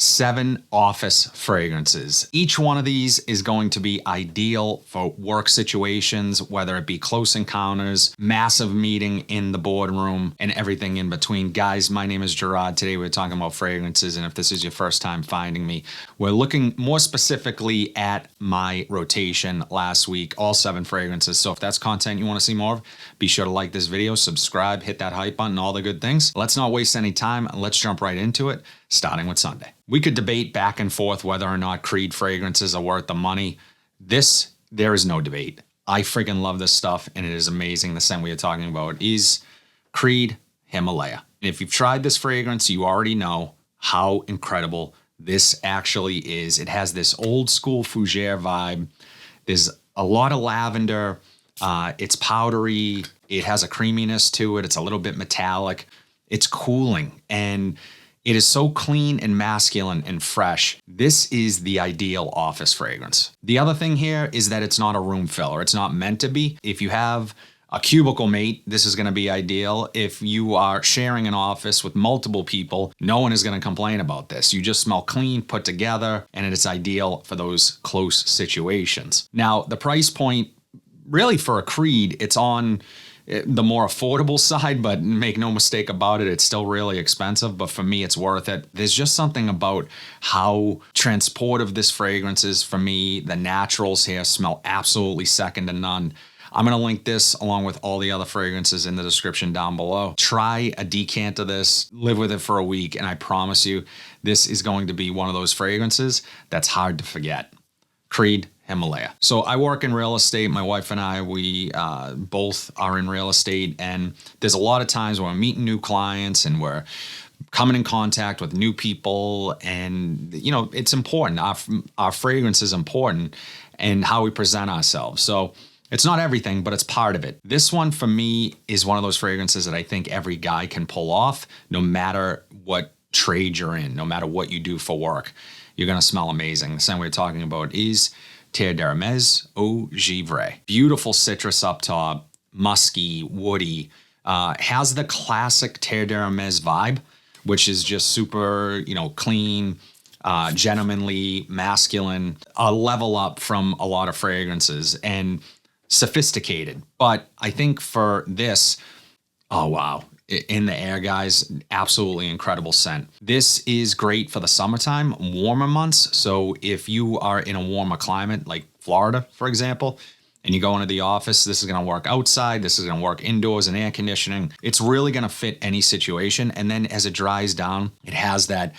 7 office fragrances. Each one of these is going to be ideal for work situations, whether it be close encounters, massive meeting in the boardroom, and everything in between. Guys, my name is Gerard. Today we're talking about fragrances, and if this is your first time finding me, we're looking more specifically at my rotation last week, all 7 fragrances. So if that's content you want to see more of, be sure to like this video, subscribe, hit that hype button, all the good things. Let's not waste any time. Let's jump right into it, starting with Sunday. We could debate back and forth whether or not Creed fragrances are worth the money. There is no debate. I freaking love this stuff, and it is amazing. The scent we are talking about is Creed Himalaya. And if you've tried this fragrance, you already know how incredible this actually is. It has this old school fougere vibe. There's a lot of lavender. It's powdery. It has a creaminess to it. It's a little bit metallic. It's cooling, and it is so clean and masculine and fresh. This is the ideal office fragrance. The other thing here is that it's not a room filler. It's not meant to be. If you have a cubicle mate, this is going to be ideal. If you are sharing an office with multiple people, no one is going to complain about this. You just smell clean, put together, and it is ideal for those close situations. Now, the price point, really for a Creed, it's on the more affordable side, but make no mistake about it, it's still really expensive. But for me, it's worth it. There's just something about how transportive this fragrance is for me. The naturals here smell absolutely second to none. I'm going to link this along with all the other fragrances in the description down below. Try a decant of this, live with it for a week, and I promise you, this is going to be one of those fragrances that's hard to forget. Creed Himalaya. So I work in real estate. My wife and I, we both are in real estate, and there's a lot of times when we're meeting new clients and we're coming in contact with new people, and you know, it's important. Our fragrance is important and how we present ourselves. So it's not everything, but it's part of it. This one for me is one of those fragrances that I think every guy can pull off, no matter what trade you're in, no matter what you do for work. You're going to smell amazing. The scent we're talking about is Terre d'Hermès Eau Givre. Beautiful citrus up top, musky, woody. Has the classic Terre d'Hermès vibe, which is just super, clean, gentlemanly, masculine, a level up from a lot of fragrances and sophisticated. But I think for this, oh wow. In the air, guys, absolutely incredible scent. This is great for the summertime, warmer months. So if you are in a warmer climate, like Florida, for example, and you go into the office, this is going to work outside. This is going to work indoors in air conditioning. It's really going to fit any situation. And then as it dries down, it has that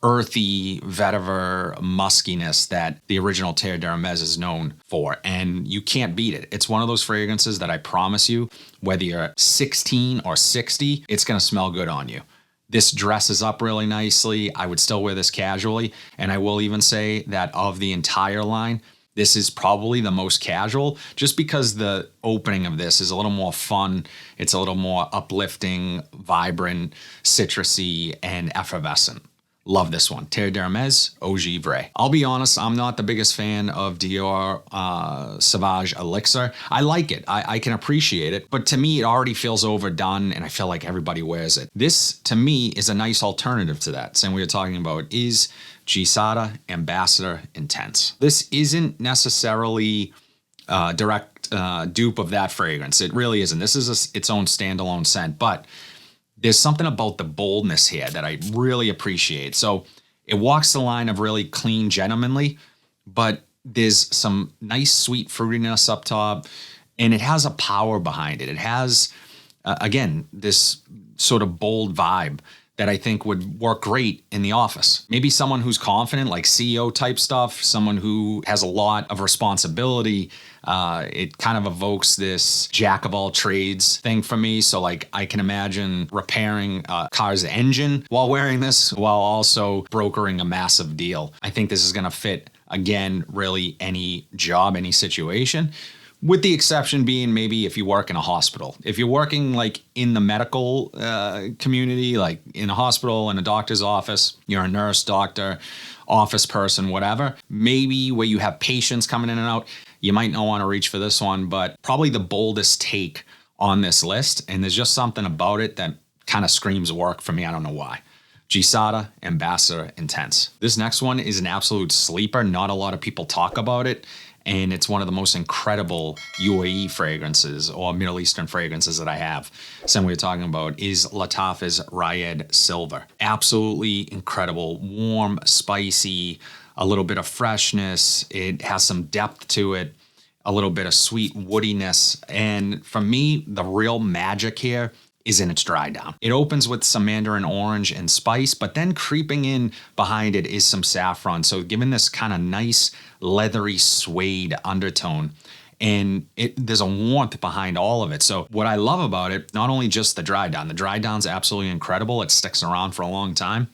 earthy vetiver muskiness that the original Terre d'Hermès is known for, and you can't beat it. It's one of those fragrances that I promise you, whether you're 16 or 60, it's going to smell good on you. This dresses up really nicely. I would still wear this casually, and I will even say that of the entire line, this is probably the most casual, just because the opening of this is a little more fun. It's a little more uplifting, vibrant, citrusy, and effervescent. Love this one. Terre d'Hermès Eau Givre. I'll be honest, I'm not the biggest fan of Dior Sauvage Elixir. I like it. I can appreciate it. But to me, it already feels overdone, and I feel like everybody wears it. This, to me, is a nice alternative to that. Same we were talking about is Gisada Ambassador Intense. This isn't necessarily direct dupe of that fragrance. It really isn't. This is its own standalone scent, but there's something about the boldness here that I really appreciate. So it walks the line of really clean, gentlemanly, but there's some nice sweet fruitiness up top, and it has a power behind it. It has, again, this sort of bold vibe that I think would work great in the office. Maybe someone who's confident, like CEO type stuff, someone who has a lot of responsibility. It kind of evokes this jack of all trades thing for me. So like I can imagine repairing a car's engine while wearing this, while also brokering a massive deal. I think this is going to fit, again, really any job, any situation. With the exception being maybe if you work in a hospital. If you're working like in the medical community, like in a hospital, in a doctor's office, you're a nurse, doctor, office person, whatever, maybe where you have patients coming in and out, you might not want to reach for this one, but probably the boldest take on this list. And there's just something about it that kind of screams work for me. I don't know why. Gisada Ambassador Intense. This next one is an absolute sleeper. Not a lot of people talk about it, and it's one of the most incredible UAE fragrances or Middle Eastern fragrances that I have. Same we're talking about is Lattafa's Rayed Silver. Absolutely incredible, warm, spicy, a little bit of freshness. It has some depth to it, a little bit of sweet woodiness. And for me, the real magic here is in its dry down. It opens with some mandarin orange and spice, but then creeping in behind it is some saffron. So giving this kind of nice, leathery suede undertone. And there's a warmth behind all of it. So what I love about it, not only just the dry down's absolutely incredible. It sticks around for a long time,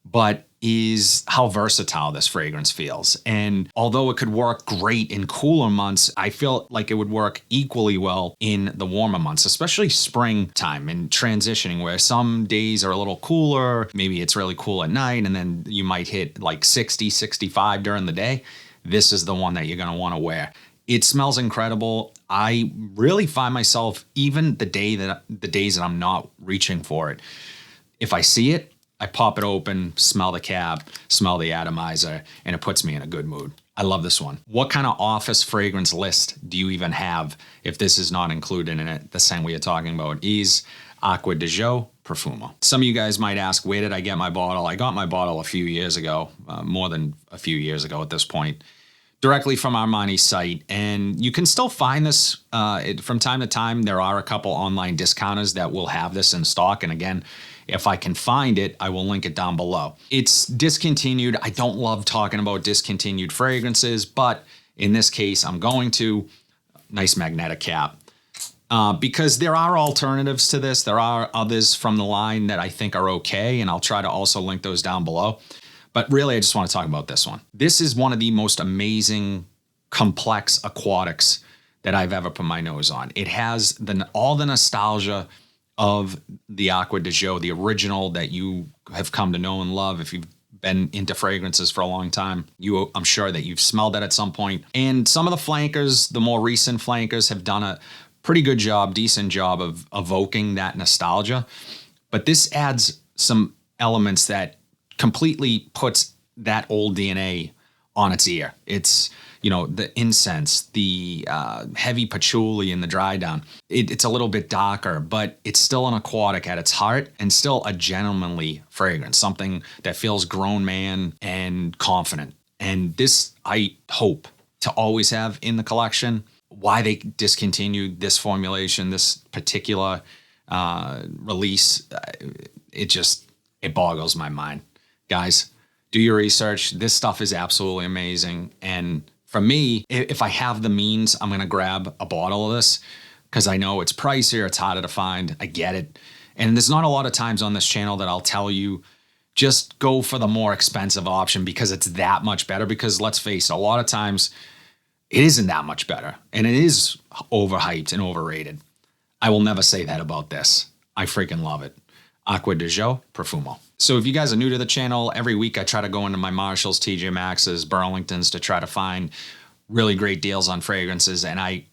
but is how versatile this fragrance feels. And although it could work great in cooler months, I feel like it would work equally well in the warmer months, especially springtime and transitioning, where some days are a little cooler. Maybe it's really cool at night, and then you might hit like 60, 65 during the day. This is the one that you're going to want to wear. It smells incredible. I really find myself, even the days that I'm not reaching for it, if I see it, I pop it open, smell the cap, smell the atomizer, and it puts me in a good mood. I love this one. What kind of office fragrance list do you even have if this is not included in it? The scent we are talking about is Acqua di Gio Profumo. Some of you guys might ask, where did I get my bottle? I got my bottle a few years ago, more than a few years ago at this point, directly from Armani's site. And you can still find this from time to time. There are a couple online discounters that will have this in stock. And again, if I can find it, I will link it down below. It's discontinued. I don't love talking about discontinued fragrances, but in this case, I'm going to. Nice magnetic cap. Because there are alternatives to this. There are others from the line that I think are okay, and I'll try to also link those down below. But really, I just want to talk about this one. This is one of the most amazing, complex aquatics that I've ever put my nose on. It has all the nostalgia of the Acqua di Gio, the original that you have come to know and love. If you've been into fragrances for a long time, I'm sure that you've smelled that at some point. And some of the flankers, the more recent flankers, have done a pretty good job, decent job of evoking that nostalgia. But this adds some elements that completely puts that old DNA on its ear. It's, the incense, the heavy patchouli in the dry down. It's a little bit darker, but it's still an aquatic at its heart and still a gentlemanly fragrance, something that feels grown man and confident. And this, I hope to always have in the collection. Why they discontinued this formulation, this particular release, it boggles my mind. Guys, do your research. This stuff is absolutely amazing. And for me, if I have the means, I'm going to grab a bottle of this because I know it's pricier, it's harder to find. I get it. And there's not a lot of times on this channel that I'll tell you, just go for the more expensive option because it's that much better. Because let's face it, a lot of times it isn't that much better. And it is overhyped and overrated. I will never say that about this. I freaking love it. Acqua di Gio Profumo. So if you guys are new to the channel, every week I try to go into my Marshalls, TJ Maxx's, Burlington's to try to find really great deals on fragrances. And I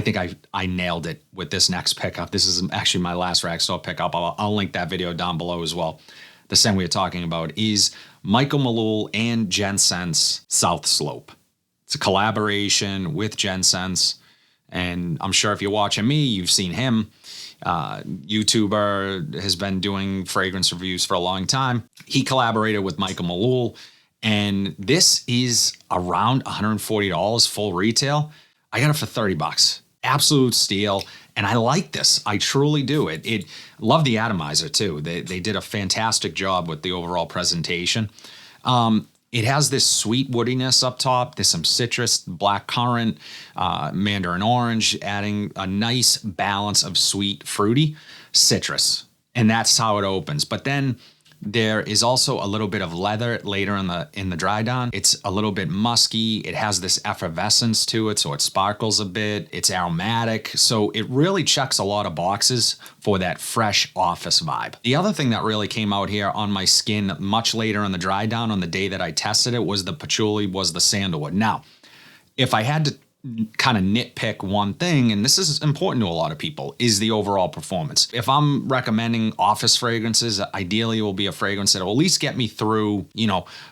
think I nailed it with this next pickup. This is actually my last rag store pickup. I'll link that video down below as well. The scent we are talking about is Michael Malul and Jensen's South Slope. It's a collaboration with Jensen's. And I'm sure if you're watching me, you've seen him. YouTuber, has been doing fragrance reviews for a long time. He collaborated with Michael Malul, and this is around $140 full retail. I got it for $30. Absolute steal. And I like this. I truly do. Love the atomizer too. They did a fantastic job with the overall presentation. It has this sweet woodiness up top. There's some citrus, black currant, mandarin orange, adding a nice balance of sweet, fruity citrus. And that's how it opens. But then there is also a little bit of leather later in the dry down. It's a little bit musky. It has this effervescence to it, so it sparkles a bit. It's aromatic. So it really checks a lot of boxes for that fresh office vibe. The other thing that really came out here on my skin much later in the dry down on the day that I tested it was the patchouli, was the sandalwood. Now, if I had to kind of nitpick one thing, and this is important to a lot of people, is the overall performance. If I'm recommending office fragrances, ideally it will be a fragrance that will at least get me through,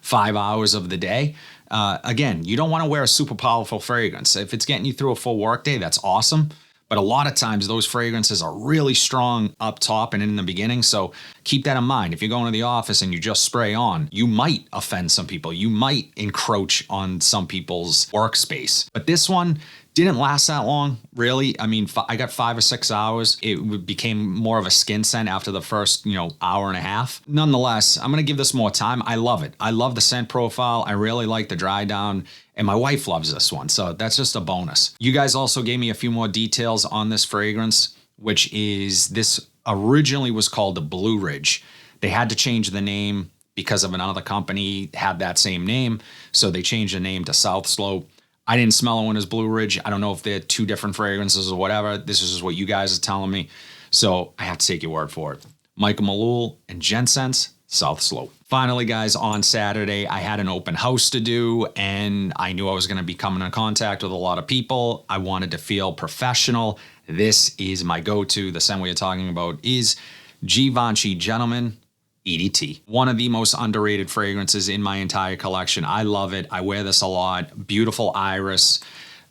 5 hours of the day. Again, you don't want to wear a super powerful fragrance. If it's getting you through a full workday, that's awesome. But a lot of times those fragrances are really strong up top and in the beginning. So keep that in mind. If you're going to the office and you just spray on, you might offend some people. You might encroach on some people's workspace. But this one didn't last that long, really. I mean, I got 5 or 6 hours. It became more of a skin scent after the first, hour and a half. Nonetheless, I'm going to give this more time. I love it. I love the scent profile. I really like the dry down. And my wife loves this one, so that's just a bonus. You guys also gave me a few more details on this fragrance, which is this originally was called the Blue Ridge. They had to change the name because of another company had that same name, so they changed the name to South Slope. I didn't smell one as Blue Ridge. I don't know if they're 2 different fragrances or whatever. This is just what you guys are telling me, so I have to take your word for it. Michael Malul and Jensen's South Slope. Finally, guys, on Saturday, I had an open house to do, and I knew I was going to be coming in contact with a lot of people. I wanted to feel professional. This is my go-to. The scent we are talking about is Givenchy Gentleman EDT. One of the most underrated fragrances in my entire collection. I love it. I wear this a lot. Beautiful iris,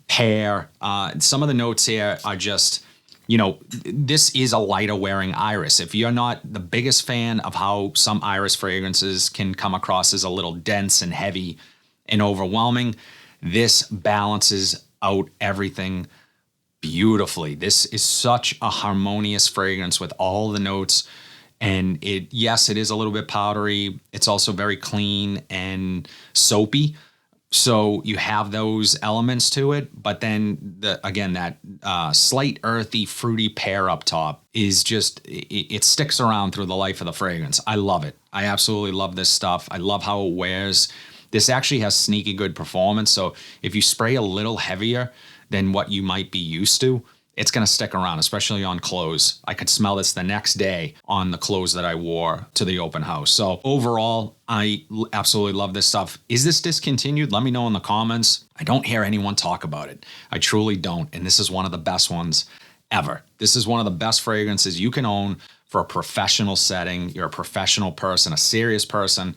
pear. Some of the notes here are just... this is a lighter wearing iris. If you're not the biggest fan of how some iris fragrances can come across as a little dense and heavy and overwhelming, this balances out everything beautifully. This is such a harmonious fragrance with all the notes. And yes, it is a little bit powdery. It's also very clean and soapy. So you have those elements to it, but then that slight earthy, fruity pear up top is just, it sticks around through the life of the fragrance. I love it. I absolutely love this stuff. I love how it wears. This actually has sneaky good performance. So if you spray a little heavier than what you might be used to, it's going to stick around, especially on clothes. I could smell this the next day on the clothes that I wore to the open house. So overall, I absolutely love this stuff. Is this discontinued? Let me know in the comments. I don't hear anyone talk about it. I truly don't. And this is one of the best ones ever. This is one of the best fragrances you can own for a professional setting. You're a professional person, a serious person,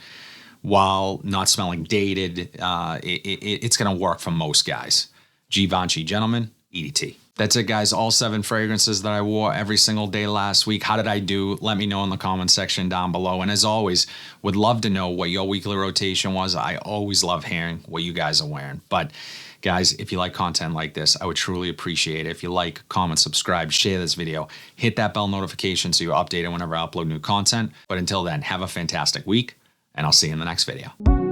while not smelling dated. It's going to work for most guys. Givenchy Gentleman EDT. That's it, guys. All 7 fragrances that I wore every single day last week. How did I do? Let me know in the comment section down below. And as always, would love to know what your weekly rotation was. I always love hearing what you guys are wearing. But guys, if you like content like this, I would truly appreciate it. If you like, comment, subscribe, share this video, hit that bell notification so you're updated whenever I upload new content. But until then, have a fantastic week, and I'll see you in the next video.